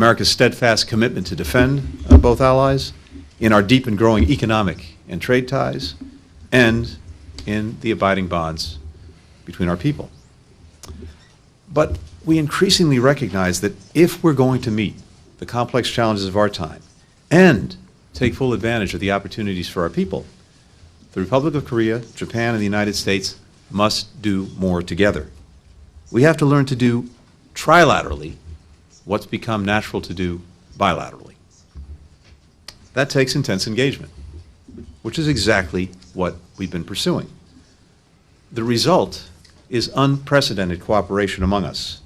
America's steadfast commitment to defend both allies, in our deep and growing economic and trade ties, and in the abiding bonds between our people. But we increasingly recognize that if we're going to meet the complex challenges of our time and take full advantage of the opportunities for our people, the Republic of Korea, Japan, and the United States must do more together. We have to learn to do trilaterally what's become natural to do bilaterally. That takes intense engagement, which is exactly what we've been pursuing. The result is unprecedented cooperation among us,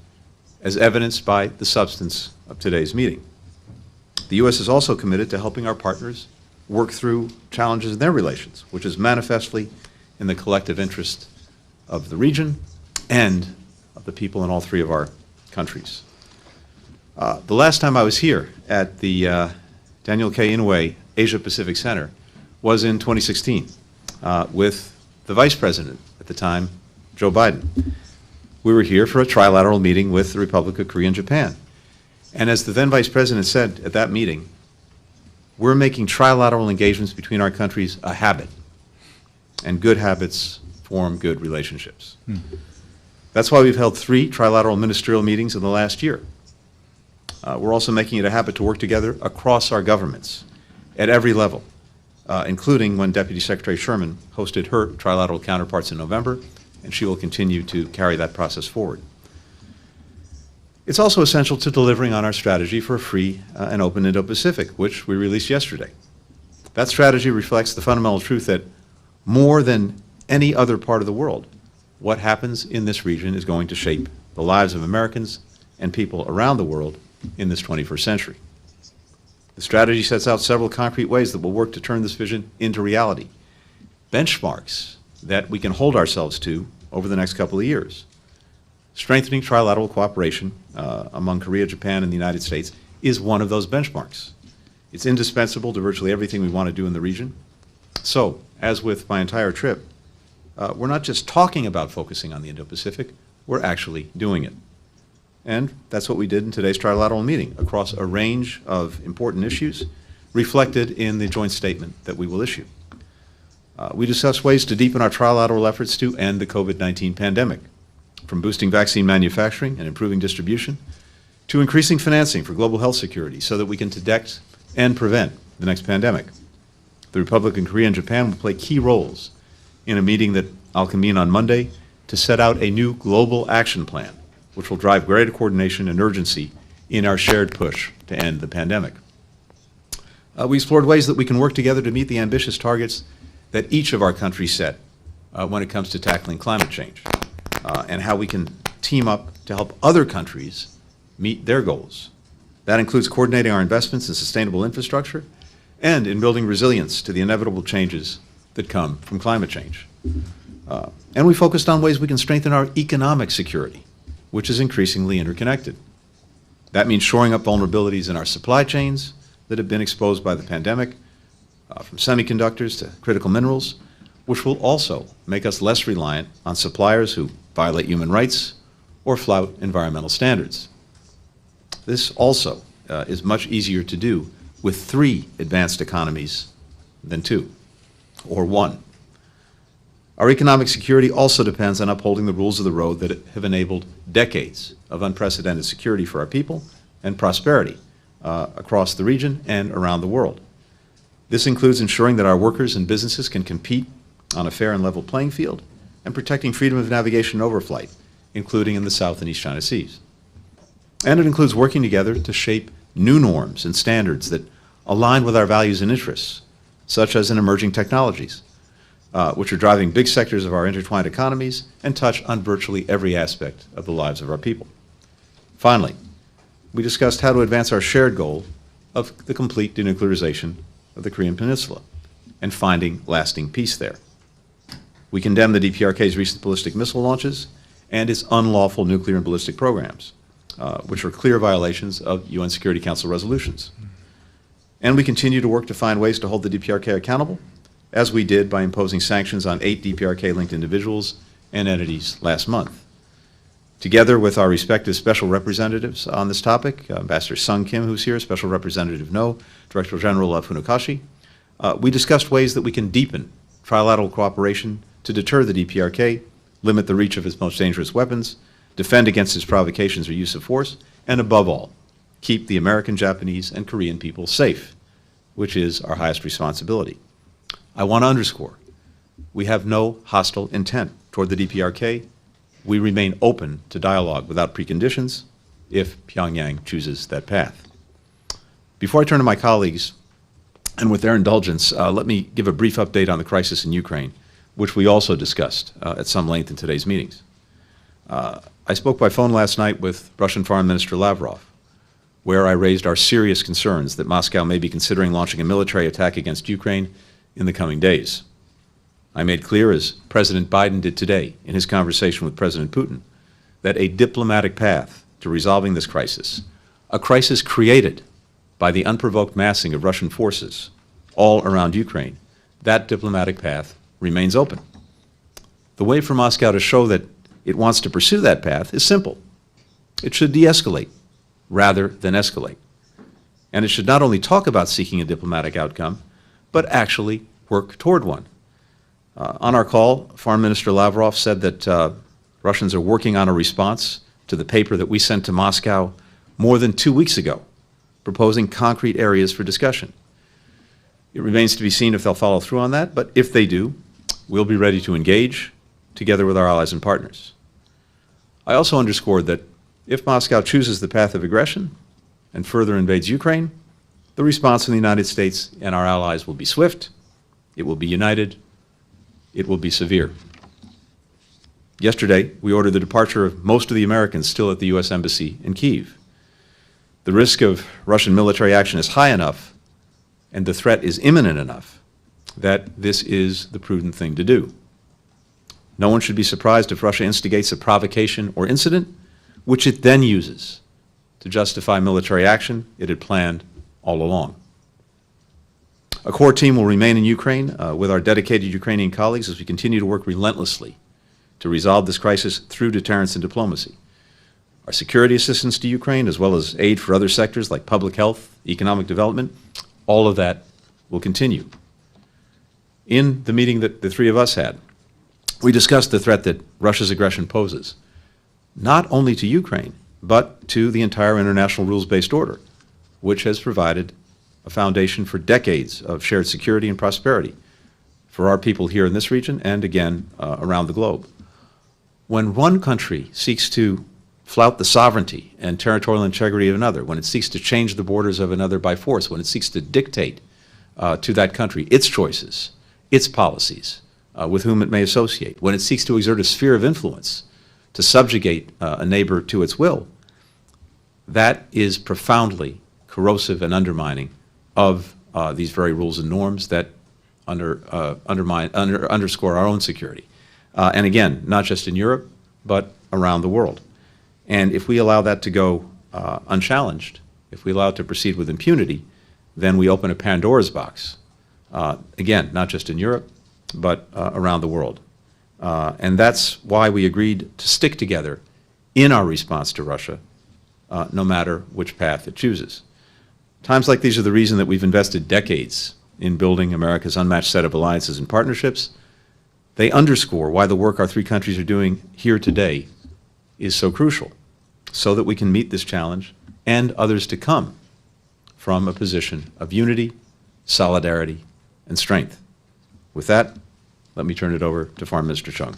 as evidenced by the substance of today's meeting. The U.S. is also committed to helping our partners work through challenges in their relations, which is manifestly in the collective interest of the region and of the people in all three of our countries. The last time I was here at the Daniel K. Inouye Asia Pacific Center was in 2016 with the Vice President at the time, Joe Biden. We were here for a trilateral meeting with the Republic of Korea and Japan. And as the then Vice President said at that meeting, we're making trilateral engagements between our countries a habit, and good habits form good relationships. That's why we've held 3 trilateral ministerial meetings in the last year. We're also making it a habit to work together across our governments at every level, including when Deputy Secretary Sherman hosted her trilateral counterparts in November, and she will continue to carry that process forward. It's also essential to delivering on our strategy for a free and open Indo-Pacific, which we released yesterday. That strategy reflects the fundamental truth that more than any other part of the world, what happens in this region is going to shape the lives of Americans and people around the world in this 21st century. The strategy sets out several concrete ways that will work to turn this vision into reality, benchmarks that we can hold ourselves to over the next couple of years. Strengthening trilateral cooperation among Korea, Japan, and the United States is one of those benchmarks. It's indispensable to virtually everything we want to do in the region. So, as with my entire trip, we're not just talking about focusing on the Indo-Pacific, we're actually doing it. And that's what we did in today's trilateral meeting across a range of important issues reflected in the joint statement that we will issue. We discussed ways to deepen our trilateral efforts to end the COVID-19 pandemic, from boosting vaccine manufacturing and improving distribution to increasing financing for global health security so that we can detect and prevent the next pandemic. The Republic of Korea and Japan will play key roles in a meeting that I'll convene on Monday to set out a new global action plan, which will drive greater coordination and urgency in our shared push to end the pandemic. We explored ways that we can work together to meet the ambitious targets that each of our countries set when it comes to tackling climate change, and how we can team up to help other countries meet their goals. That includes coordinating our investments in sustainable infrastructure and in building resilience to the inevitable changes that come from climate change. And we focused on ways we can strengthen our economic security, which is increasingly interconnected. That means shoring up vulnerabilities in our supply chains that have been exposed by the pandemic, from semiconductors to critical minerals, which will also make us less reliant on suppliers who violate human rights or flout environmental standards. This also is much easier to do with 3 advanced economies than 2, or 1. Our economic security also depends on upholding the rules of the road that have enabled decades of unprecedented security for our people and prosperity across the region and around the world. This includes ensuring that our workers and businesses can compete on a fair and level playing field and protecting freedom of navigation and overflight, including in the South and East China Seas. And it includes working together to shape new norms and standards that align with our values and interests, such as in emerging technologies, which are driving big sectors of our intertwined economies and touch on virtually every aspect of the lives of our people. Finally, we discussed how to advance our shared goal of the complete denuclearization of the Korean Peninsula and finding lasting peace there. We condemn the DPRK's recent ballistic missile launches and its unlawful nuclear and ballistic programs, which are clear violations of UN Security Council resolutions. And we continue to work to find ways to hold the DPRK accountable, as we did by imposing sanctions on 8 DPRK-linked individuals and entities last month. Together with our respective special representatives on this topic, Ambassador Sung Kim, who's here, Special Representative No, Director General of Funakoshi, we discussed ways that we can deepen trilateral cooperation to deter the DPRK, limit the reach of its most dangerous weapons, defend against its provocations or use of force, and above all, keep the American, Japanese, and Korean people safe, which is our highest responsibility. I want to underscore, we have no hostile intent toward the DPRK. We remain open to dialogue without preconditions if Pyongyang chooses that path. Before I turn to my colleagues, and with their indulgence, let me give a brief update on the crisis in Ukraine, which we also discussed at some length in today's meetings. I spoke by phone last night with Russian Foreign Minister Lavrov, where I raised our serious concerns that Moscow may be considering launching a military attack against Ukraine in the coming days. I made clear, as President Biden did today in his conversation with President Putin, that a diplomatic path to resolving this crisis, a crisis created by the unprovoked massing of Russian forces all around Ukraine, that diplomatic path remains open. The way for Moscow to show that it wants to pursue that path is simple. It should de-escalate rather than escalate. And it should not only talk about seeking a diplomatic outcome, but actually work toward one. On our call, Foreign Minister Lavrov said that Russians are working on a response to the paper that we sent to Moscow more than 2 weeks ago, proposing concrete areas for discussion. It remains to be seen if they'll follow through on that, but if they do, we'll be ready to engage together with our allies and partners. I also underscored that if Moscow chooses the path of aggression and further invades Ukraine, the response from the United States and our allies will be swift, it will be united, it will be severe. Yesterday, we ordered the departure of most of the Americans still at the U.S. Embassy in Kyiv. The risk of Russian military action is high enough, and the threat is imminent enough, that this is the prudent thing to do. No one should be surprised if Russia instigates a provocation or incident, which it then uses to justify military action it had planned all along. A core team will remain in Ukraine with our dedicated Ukrainian colleagues as we continue to work relentlessly to resolve this crisis through deterrence and diplomacy. Our security assistance to Ukraine, as well as aid for other sectors like public health, economic development, all of that will continue. In the meeting that the three of us had, we discussed the threat that Russia's aggression poses, not only to Ukraine, but to the entire international rules-based order, which has provided a foundation for decades of shared security and prosperity for our people here in this region and, again, around the globe. When one country seeks to flout the sovereignty and territorial integrity of another, when it seeks to change the borders of another by force, when it seeks to dictate to that country its choices, its policies, with whom it may associate, when it seeks to exert a sphere of influence to subjugate a neighbor to its will, that is profoundly corrosive and undermining of these very rules and norms that underscore our own security. And again, not just in Europe, but around the world. And if we allow that to go unchallenged, if we allow it to proceed with impunity, then we open a Pandora's box. Again, not just in Europe, but around the world. And that's why we agreed to stick together in our response to Russia, no matter which path it chooses. Times like these are the reason that we've invested decades in building America's unmatched set of alliances and partnerships. They underscore why the work our three countries are doing here today is so crucial, so that we can meet this challenge and others to come from a position of unity, solidarity, and strength. With that, let me turn it over to Foreign Minister Chung.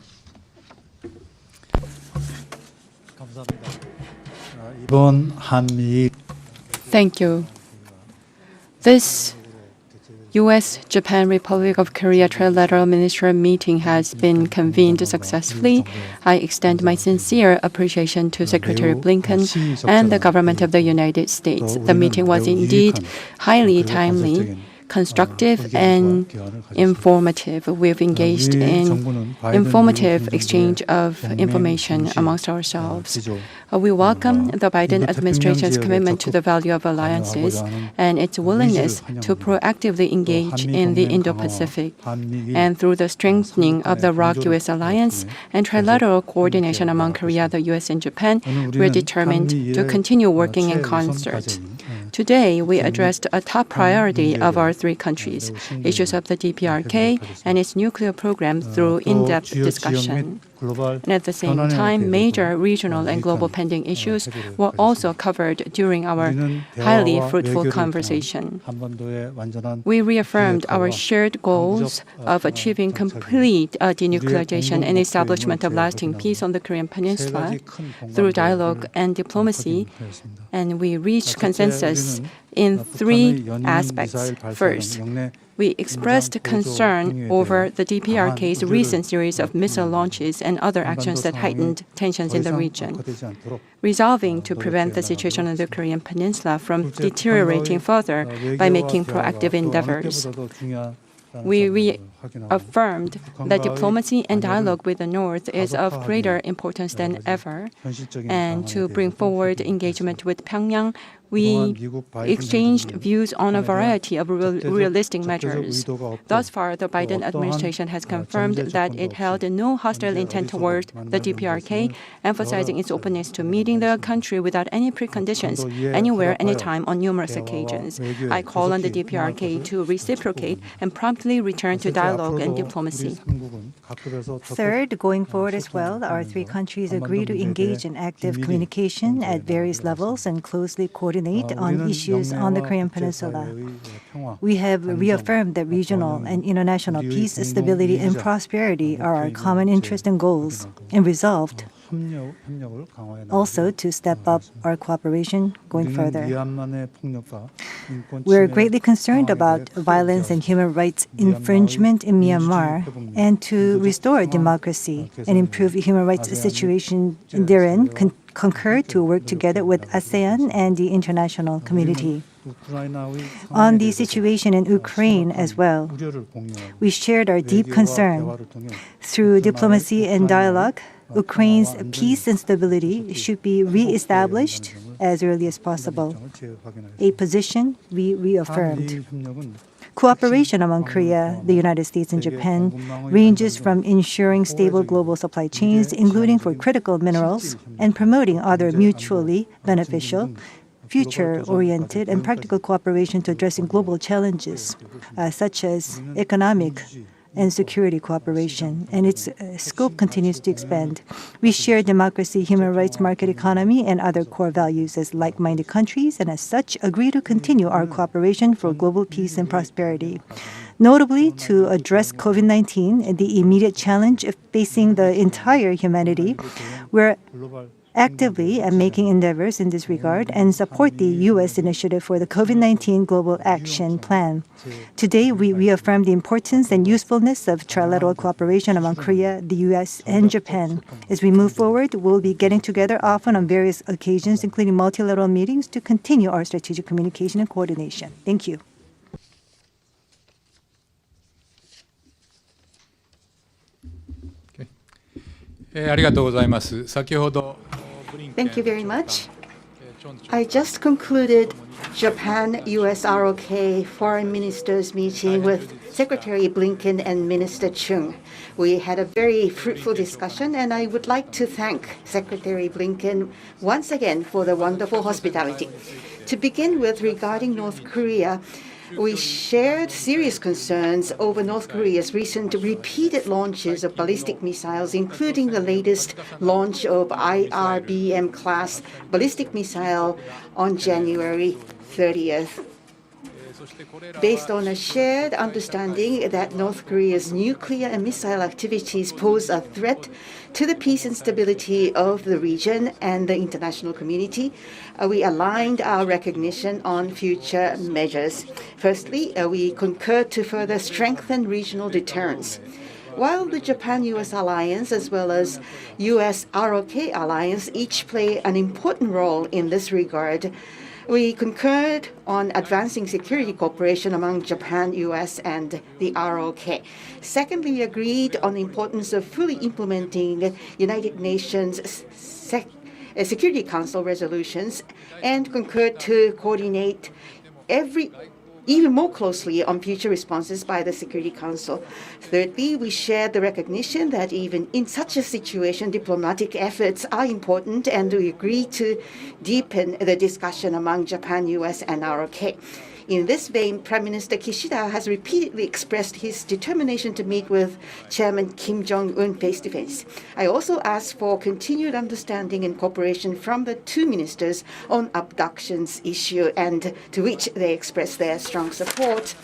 Thank you. This U.S.-Japan Republic of Korea trilateral ministerial meeting has been convened successfully. I extend my sincere appreciation to Secretary Blinken and the government of the United States. The meeting was indeed highly timely, constructive and informative. We've engaged in informative exchange of information amongst ourselves. We welcome the Biden administration's commitment to the value of alliances and its willingness to proactively engage in the Indo-Pacific. And through the strengthening of the ROK-US alliance and trilateral coordination among Korea, the US, and Japan, we are determined to continue working in concert. Today, we addressed a top priority of our three countries, issues of the DPRK and its nuclear program through in-depth discussion. And at the same time, major regional and global pending issues were also covered during our highly fruitful conversation. We reaffirmed our shared goals of achieving complete denuclearization and establishment of lasting peace on the Korean Peninsula through dialogue and diplomacy, and we reached consensus in three aspects. First, we expressed concern over the DPRK's recent series of missile launches and other actions that heightened tensions in the region. Resolving to prevent the situation on the Korean Peninsula from deteriorating further by making proactive endeavors. We reaffirmed that diplomacy and dialogue with the North is of greater importance than ever, and to bring forward engagement with Pyongyang, we exchanged views on a variety of realistic measures. Thus far, the Biden administration has confirmed that it held no hostile intent toward the DPRK, emphasizing its openness to meeting the country without any preconditions, anywhere, anytime, on numerous occasions. I call on the DPRK to reciprocate and promptly return to dialogue and diplomacy. Third, going forward as well, our three countries agree to engage in active communication at various levels and closely coordinate on issues on the Korean Peninsula. We have reaffirmed that regional and international peace, stability, and prosperity are our common interests and goals, and resolved also to step up our cooperation going further. We are greatly concerned about violence and human rights infringement in Myanmar, and to restore democracy and improve human rights situation therein, concur to work together with ASEAN and the international community. On the situation in Ukraine as well, we shared our deep concern. Through diplomacy and dialogue, Ukraine's peace and stability should be re-established as early as possible, a position we reaffirmed. Cooperation among Korea, the United States, and Japan ranges from ensuring stable global supply chains, including for critical minerals, and promoting other mutually beneficial, future-oriented, and practical cooperation to addressing global challenges, such as economic and security cooperation, and its scope continues to expand. We share democracy, human rights, market economy, and other core values as like-minded countries, and as such, agree to continue our cooperation for global peace and prosperity. Notably, to address COVID-19, the immediate challenge of facing the entire humanity, we're actively making endeavors in this regard and support the U.S. initiative for the COVID-19 Global Action Plan. Today, we reaffirm the importance and usefulness of trilateral cooperation among Korea, the U.S., and Japan. As we move forward, we'll be getting together often on various occasions, including multilateral meetings, to continue our strategic communication and coordination. Thank you. Thank you very much. I just concluded Japan-US ROK Foreign Ministers meeting with Secretary Blinken and Minister Chung. We had a very fruitful discussion, and I would like to thank Secretary Blinken once again for the wonderful hospitality. To begin with, regarding North Korea, we shared serious concerns over North Korea's recent repeated launches of ballistic missiles, including the latest launch of IRBM-class ballistic missile on January 30th. Based on a shared understanding that North Korea's nuclear and missile activities pose a threat to the peace and stability of the region and the international community, we aligned our recognition on future measures. Firstly, we concurred to further strengthen regional deterrence. While the Japan-US alliance as well as US-ROK alliance each play an important role in this regard, We concurred on advancing security cooperation among Japan, U.S., and the ROK. Secondly, we agreed on the importance of fully implementing United Nations Security Council resolutions and concurred to coordinate even more closely on future responses by the Security Council. Thirdly, we shared the recognition that even in such a situation, diplomatic efforts are important, and we agreed to deepen the discussion among Japan, U.S., and ROK. In this vein, Prime Minister Kishida has repeatedly expressed his determination to meet with Chairman Kim Jong-un face-to-face. I also asked for continued understanding and cooperation from the two ministers on abductions issue, and to which they expressed their strong support.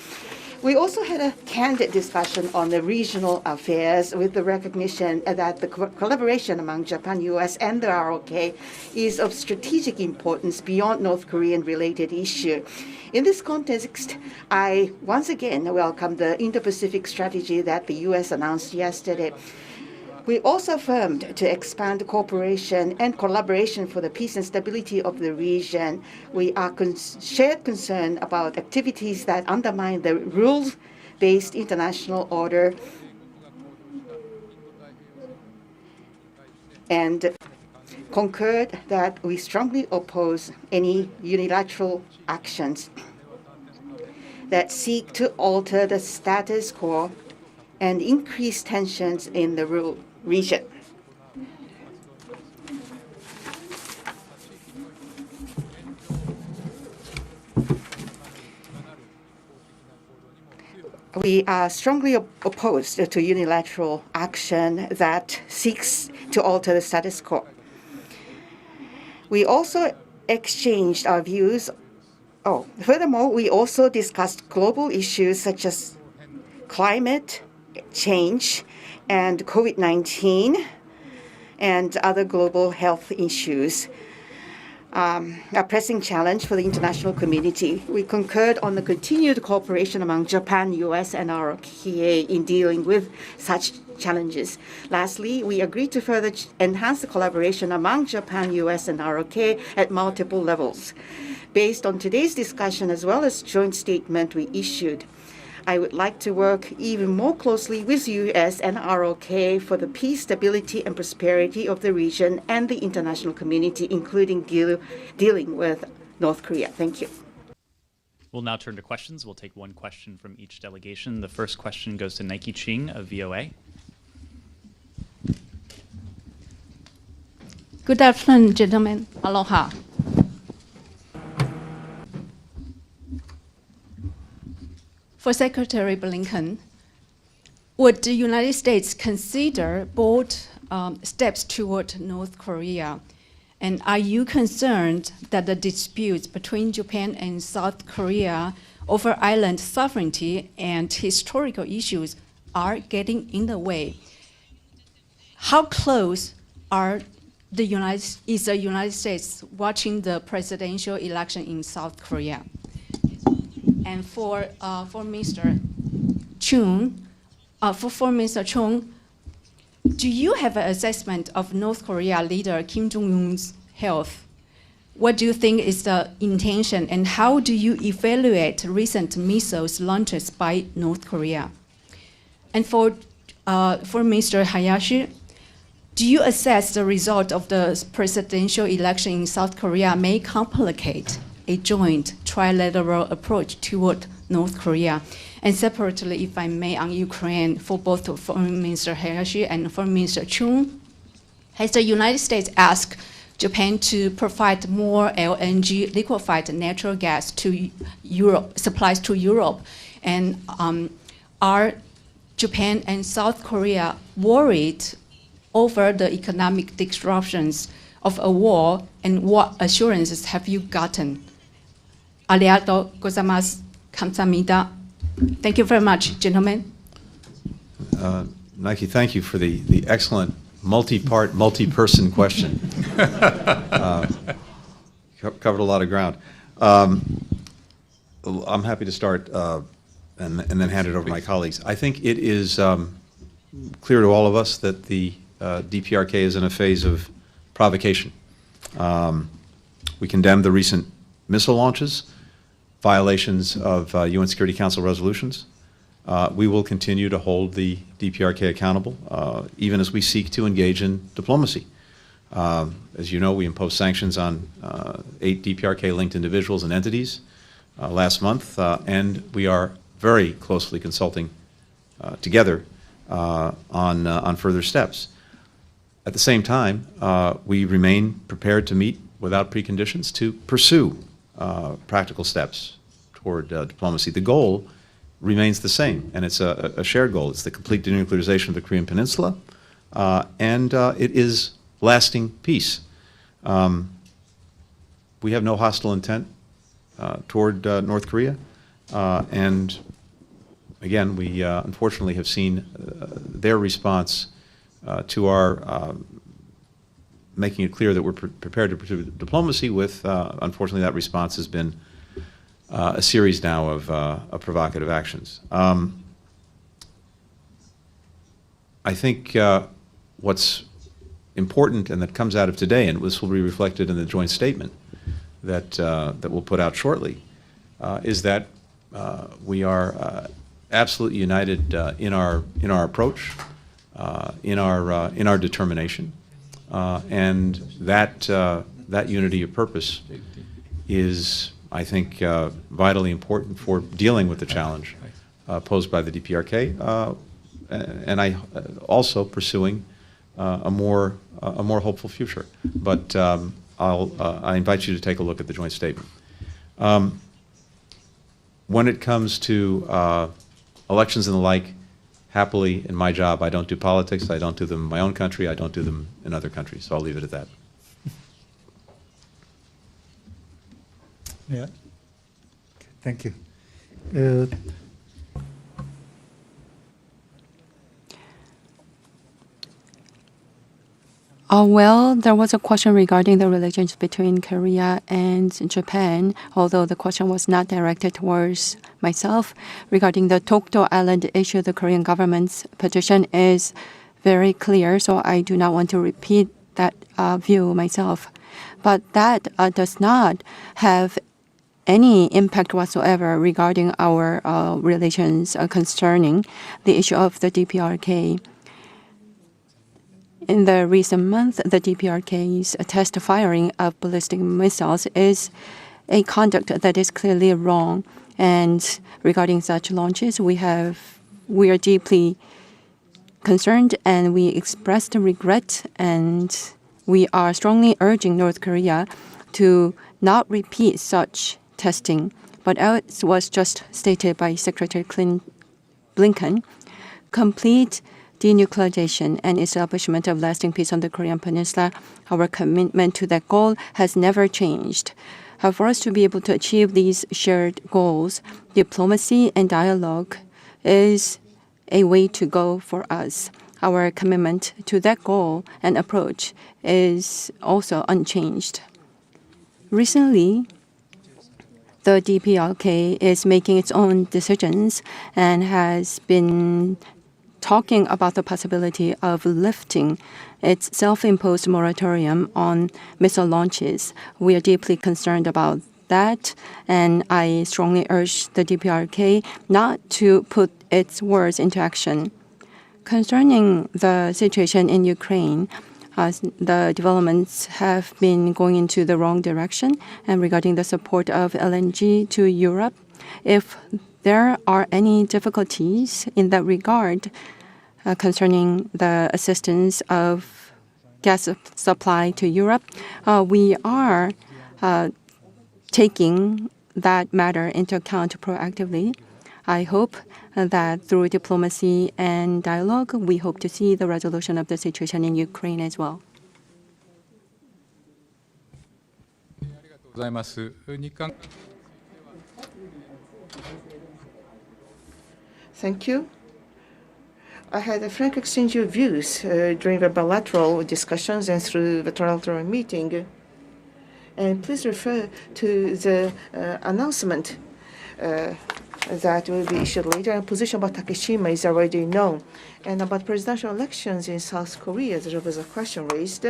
We also had a candid discussion on the regional affairs with the recognition that the collaboration among Japan, U.S., and the ROK is of strategic importance beyond North Korean-related issue. In this context, I once again welcome the Indo-Pacific strategy that the U.S. announced yesterday. We also affirmed to expand cooperation and collaboration for the peace and stability of the region. We are shared concern about activities that undermine the rules-based international order and concurred that we strongly oppose any unilateral actions that seek to alter the status quo and increase tensions in the region. We are strongly opposed to unilateral action that seeks to alter the status quo. We also exchanged our views. Furthermore, we also discussed global issues such as climate change and COVID-19 and other global health issues, a pressing challenge for the international community. We concurred on the continued cooperation among Japan, U.S., and ROK in dealing with such challenges. Lastly, we agreed to further enhance the collaboration among Japan, U.S., and ROK at multiple levels. Based on today's discussion as well as joint statement we issued, I would like to work even more closely with U.S. and ROK for the peace, stability, and prosperity of the region and the international community, including dealing with North Korea. Thank you. We'll now turn to questions. We'll take one question from each delegation. The first question goes to Nike Ching of VOA. Good afternoon, gentlemen. Aloha. For Secretary Blinken, would the United States consider bold steps toward North Korea? And are you concerned that the disputes between Japan and South Korea over island sovereignty and historical issues are getting in the way? How close is the United States watching the presidential election in South Korea? And for Mr. Chung, do you have an assessment of North Korea leader Kim Jong-un's health? What do you think is the intention, and how do you evaluate recent missiles launches by North Korea? And for Mr. Hayashi, do you assess the result of the presidential election in South Korea may complicate a joint trilateral approach toward North Korea? And separately, if I may, on Ukraine, for both Foreign Minister Hayashi and Foreign Minister Chung, has the United States asked Japan to provide more LNG, liquefied natural gas to Europe, supplies to Europe? And are Japan and South Korea worried over the economic disruptions of a war, and what assurances have you gotten? Arigatou gozaimasu. Kamsahamnida. Thank you very much, gentlemen. Nike, thank you for the excellent multi-part, multi-person question. Covered a lot of ground. I'm happy to start and then hand it over to my colleagues. I think it is clear to all of us that the DPRK is in a phase of provocation. We condemn the recent missile launches, violations of UN Security Council resolutions. We will continue to hold the DPRK accountable, even as we seek to engage in diplomacy. As you know, we imposed sanctions on 8 DPRK-linked individuals and entities last month, and we are very closely consulting together on further steps. At the same time, we remain prepared to meet without preconditions to pursue practical steps toward diplomacy. The goal remains the same, and it's a shared goal. It's the complete denuclearization of the Korean Peninsula, and it is lasting peace. We have no hostile intent toward North Korea, and again, we unfortunately have seen their response to our making it clear that we're prepared to pursue diplomacy with, unfortunately, that response has been a series now of provocative actions. I think what's important and that comes out of today, and this will be reflected in the joint statement that we'll put out shortly, is that we are absolutely united in our approach, in our determination, and that unity of purpose is, I think, vitally important for dealing with the challenge posed by the DPRK, and I also pursuing a more hopeful future. But I invite you to take a look at the joint statement. When it comes to elections and the like, happily, in my job, I don't do politics. I don't do them in my own country. I don't do them in other countries. So I'll leave it at that. Yeah. Thank you. Well, there was a question regarding the relations between Korea and Japan, although the question was not directed towards myself. Regarding the Dokdo Island issue, the Korean government's position is very clear, so I do not want to repeat that view myself. But that does not have any impact whatsoever regarding our relations concerning the issue of the DPRK. In the recent month, the DPRK's test firing of ballistic missiles is a conduct that is clearly wrong. And regarding such launches, we are deeply concerned and we express the regret, and we are strongly urging North Korea to not repeat such testing. But as was just stated by Secretary Blinken, complete denuclearization and establishment of lasting peace on the Korean Peninsula, our commitment to that goal has never changed. For us to be able to achieve these shared goals, diplomacy and dialogue is a way to go for us. Our commitment to that goal and approach is also unchanged. Recently, the DPRK is making its own decisions and has been talking about the possibility of lifting its self-imposed moratorium on missile launches. We are deeply concerned about that, and I strongly urge the DPRK not to put its words into action. Concerning the situation in Ukraine, the developments have been going into the wrong direction, and regarding the support of LNG to Europe, if there are any difficulties in that regard concerning the assistance of gas supply to Europe, we are taking that matter into account proactively. I hope that through diplomacy and dialogue, we hope to see the resolution of the situation in Ukraine as well. Thank you. I had a frank exchange of views during the bilateral discussions and through the trilateral meeting. And please refer to the announcement that will be issued later. And position about Takeshima is already known. And about presidential elections in South Korea, there was a question raised.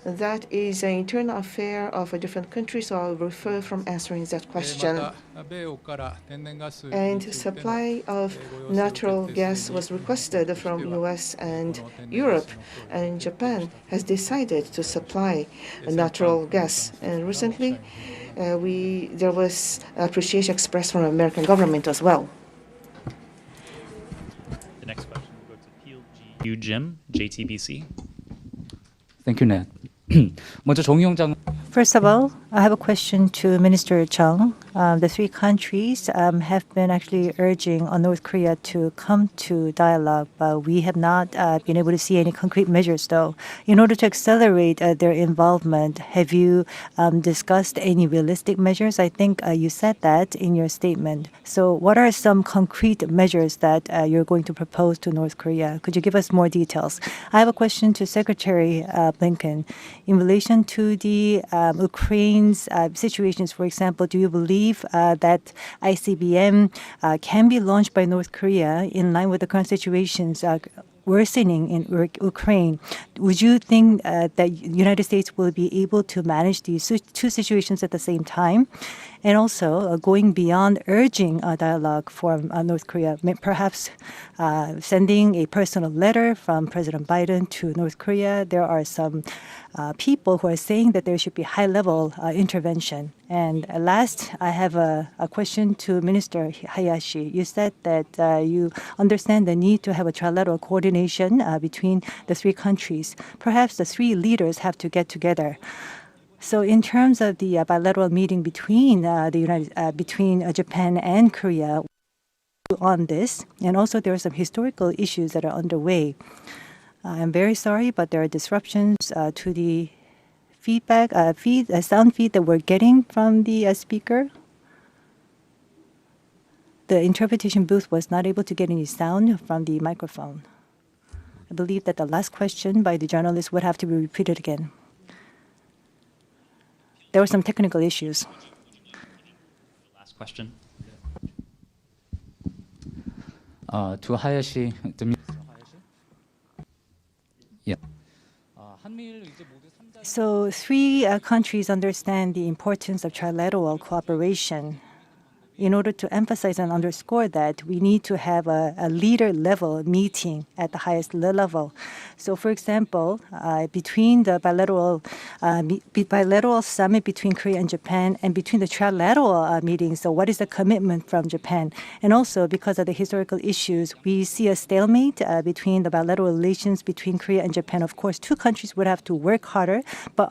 That is an internal affair of a different country, so I'll refrain from answering that question. And supply of natural gas was requested from US and Europe, and Japan has decided to supply natural gas. And recently, there was appreciation expressed from the American government as well. The next question will go to PLG Jim, JTBC. Thank you, Ned. 먼저 정의용 장. First of all, I have a question to Minister Chung. The three countries have been actually urging on North Korea to come to dialogue, but we have not been able to see any concrete measures, though. In order to accelerate their involvement, have you discussed any realistic measures? I think you said that in your statement. So what are some concrete measures that you're going to propose to North Korea? Could you give us more details? I have a question to Secretary Blinken. In relation to the Ukraine's situations, for example, do you believe that ICBM can be launched by North Korea in line with the current situations worsening in Ukraine? Would you think that the United States will be able to manage these two situations at the same time? And also, going beyond urging a dialogue from North Korea, perhaps sending a personal letter from President Biden to North Korea. There are some people who are saying that there should be high-level intervention. And last, I have a question to Minister Hayashi. You said that you understand the need to have a trilateral coordination between the three countries. Perhaps the three leaders have to get together. So in terms of the bilateral meeting between between Japan and Korea on this, and also there are some historical issues that are underway. I'm very sorry, but there are disruptions to the feedback, sound feed that we're getting from the speaker. The interpretation booth was not able to get any sound from the microphone. I believe that the last question by the journalist would have to be repeated again. There were some technical issues. Last question. To Hayashi. Yeah. So three countries understand the importance of trilateral cooperation. In order to emphasize and underscore that, we need to have a leader-level meeting at the highest level. So, for example, between the bilateral summit between Korea and Japan and between the trilateral meetings, so what is the commitment from Japan? And also, because of the historical issues, we see a stalemate between the bilateral relations between Korea and Japan. Of course, two countries would have to work harder, but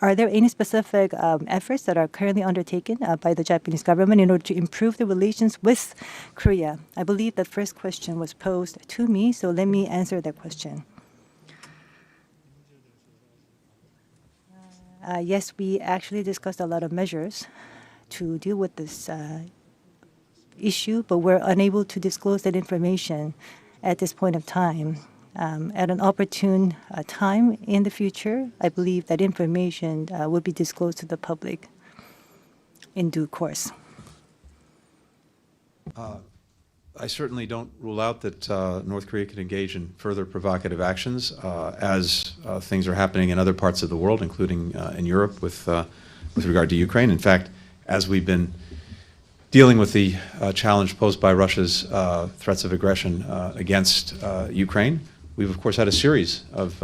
are there any specific efforts that are currently undertaken by the Japanese government in order to improve the relations with Korea? I believe the first question was posed to me, so let me answer that question. Yes, we actually discussed a lot of measures to deal with this issue, but we're unable to disclose that information at this point of time. At an opportune time in the future, I believe that information will be disclosed to the public in due course. I certainly don't rule out that North Korea could engage in further provocative actions as things are happening in other parts of the world, including in Europe with regard to Ukraine. In fact, as we've been dealing with the challenge posed by Russia's threats of aggression against Ukraine, we've, of course, had a series of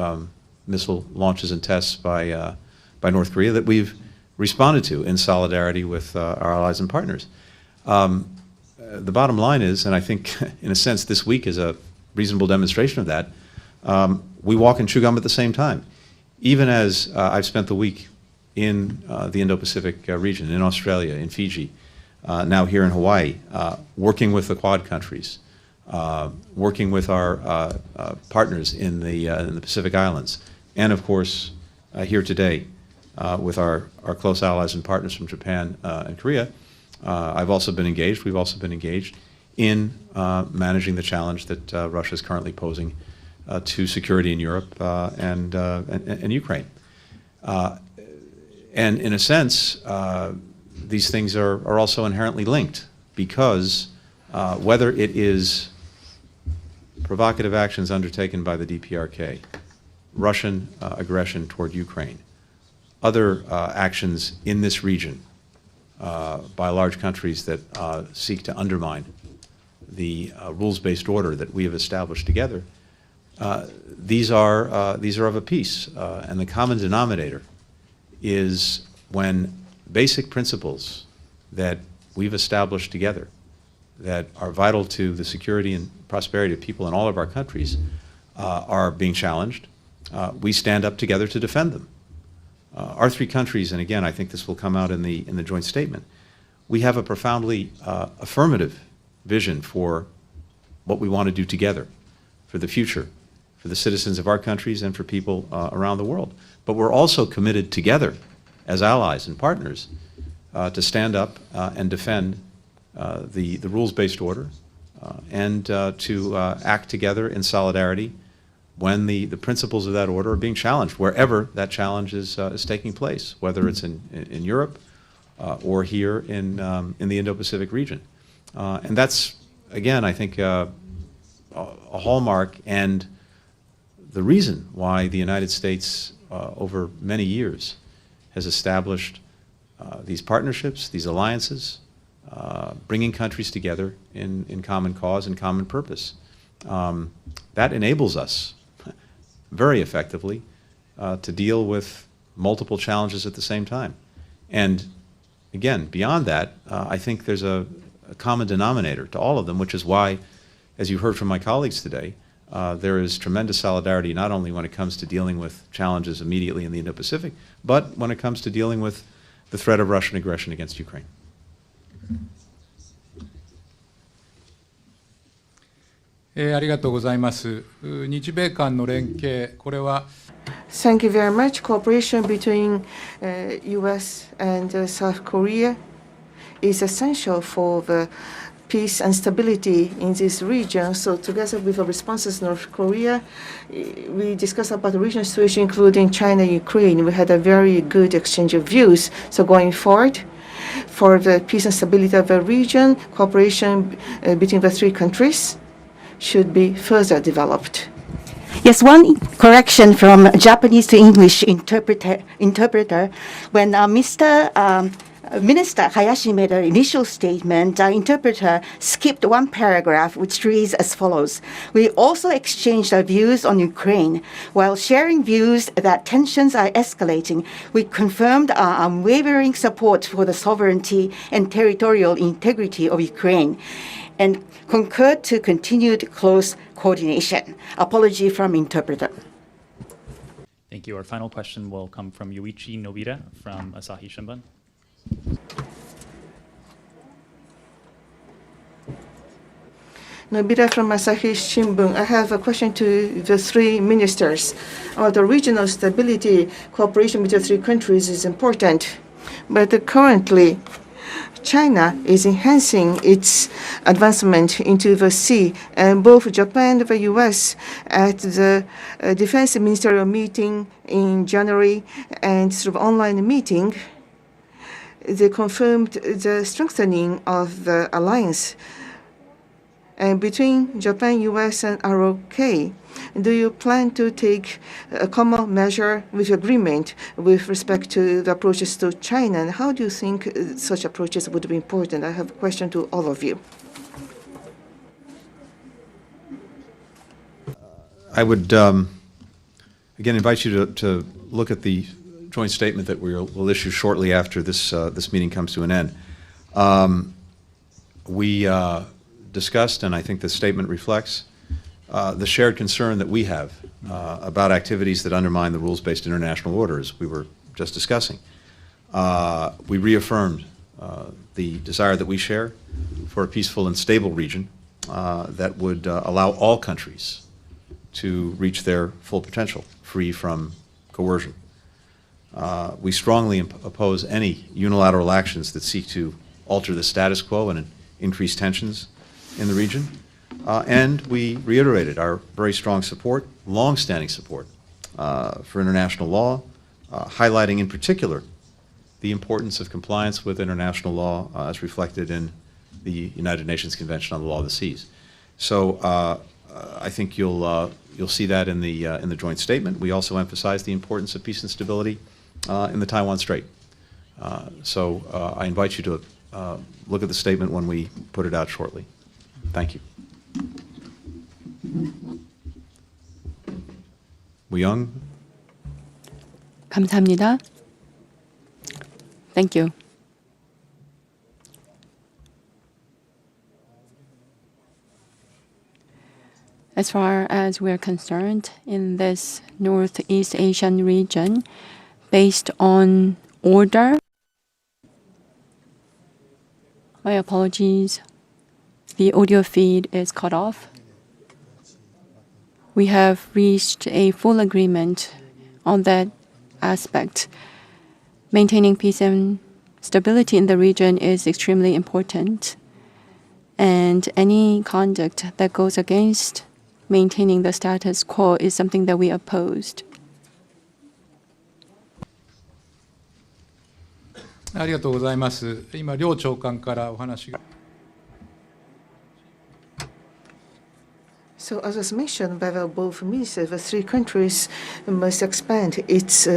missile launches and tests by North Korea that we've responded to in solidarity with our allies and partners. The bottom line is, and I think, in a sense, this week is a reasonable demonstration of that, we walk and chew gum at the same time. Even as I've spent the week in the Indo-Pacific region, in Australia, in Fiji, now here in Hawaii, working with the Quad countries, working with our partners in the Pacific Islands, and of course here today with our close allies and partners from Japan and Korea. We've also been engaged in managing the challenge that Russia is currently posing to security in Europe and Ukraine. And in a sense, these things are also inherently linked, because whether it is provocative actions undertaken by the DPRK Russian aggression toward Ukraine, other actions in this region by large countries that seek to undermine the rules-based order that we have established together, these are of a piece, and the common denominator is when basic principles that we've established together that are vital to the security and prosperity of people in all of our countries are being challenged, we stand up together to defend them. Our three countries, and again, I think this will come out in the joint statement, we have a profoundly affirmative vision for what we want to do together for the future, for the citizens of our countries and for people around the world. But we're also committed together as allies and partners to stand up and defend the rules-based order and to act together in solidarity when the principles of that order are being challenged, wherever that challenge is taking place, whether it's in Europe or here in the Indo-Pacific region. And that's, again, I think, a hallmark and the reason why the United States, over many years, has established these partnerships, these alliances, bringing countries together in common cause and common purpose. That enables us very effectively to deal with multiple challenges at the same time. And again, beyond that, I think there's a common denominator to all of them, which is why, as you heard from my colleagues today, there is tremendous solidarity not only when it comes to dealing with challenges immediately in the Indo-Pacific, but when it comes to dealing with the threat of Russian aggression against Ukraine. Thank you very much. Cooperation between U.S. and South Korea is essential for the peace and stability in this region. So together with the responses North Korea, we discussed about the regional situation, including China, Ukraine. We had a very good exchange of views. So going forward, for the peace and stability of the region, cooperation between the three countries should be further developed. Yes, one correction from Japanese to English interpreter. When Minister Hayashi made an initial statement, our interpreter skipped one paragraph, which reads as follows. We also exchanged our views on Ukraine. While sharing views that tensions are escalating, we confirmed our unwavering support for the sovereignty and territorial integrity of Ukraine and concurred to continued close coordination. Apology from interpreter. Thank you. Our final question will come from Yuichi Nobita from Asahi Shimbun. Nobita from Asahi Shimbun. I have a question to the three ministers. The regional stability cooperation between the three countries is important, but currently China is enhancing its advancement into the sea, and both Japan and the U.S. at the defense ministerial meeting in January and through online meeting, they confirmed the strengthening of the alliance. And between Japan, U.S., and ROK, do you plan to take a common measure with agreement with respect to the approaches to China? And how do you think such approaches would be important? I have a question to all of you. I would, again, invite you to look at the joint statement that we'll issue shortly after this meeting comes to an end. We discussed, and I think the statement reflects, the shared concern that we have about activities that undermine the rules-based international order, as we were just discussing. We reaffirmed the desire that we share for a peaceful and stable region that would allow all countries to reach their full potential, free from coercion. We strongly oppose any unilateral actions that seek to alter the status quo and increase tensions in the region. And we reiterated our very strong support, long-standing support for international law, highlighting in particular the importance of compliance with international law as reflected in the United Nations Convention on the Law of the Seas. So I think you'll You'll see that in the joint statement. We also emphasize the importance of peace and stability in the Taiwan Strait. So I invite you to look at the statement when we put it out shortly. Thank you. Woo-young. 감사합니다. Thank you. As far as we're concerned, in this Northeast Asian region, based on order, my apologies, the audio feed is cut off. We have reached a full agreement on that aspect. Maintaining peace and stability in the region is extremely important, and any conduct that goes against maintaining the status quo is something that we opposed. ありがとうございます。今、両長官からお話が。So, as was mentioned by both ministers, the three countries must expand its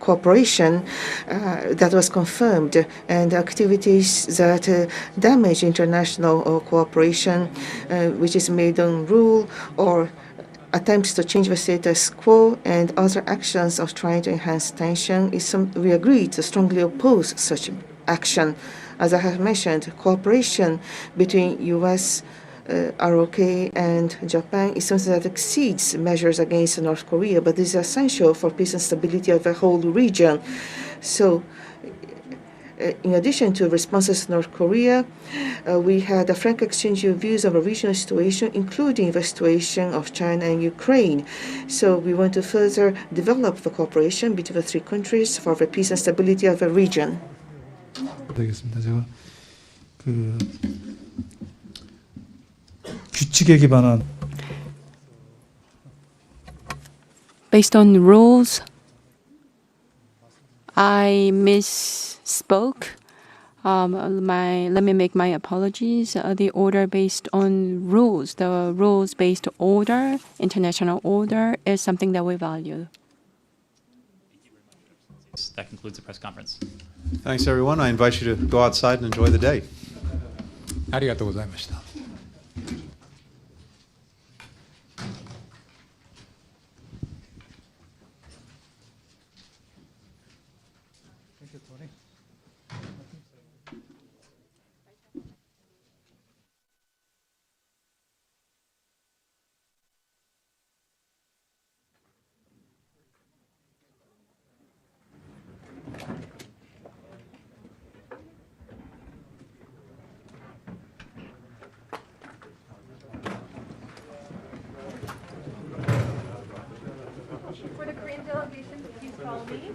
cooperation that was confirmed, and activities that damage international cooperation, which is made on rule, or attempts to change the status quo, and other actions of trying to enhance tension, we agree to strongly oppose such action. As I have mentioned, cooperation between U.S., ROK and Japan is something that exceeds measures against North Korea, but this is essential for peace and stability of the whole region. So, in addition to responses to North Korea, we had a frank exchange of views of a regional situation, including the situation of China and Ukraine. So we want to further develop the cooperation between the three countries for the peace and stability of the region. 규칙에 기반한 Based on rules, I misspoke. Let me make my apologies. The order based on rules, the rules-based order, international order, is something that we value. That concludes the press conference. Thanks, everyone. I invite you to go outside and enjoy the day. ありがとうございました。For the Korean delegation, please follow me.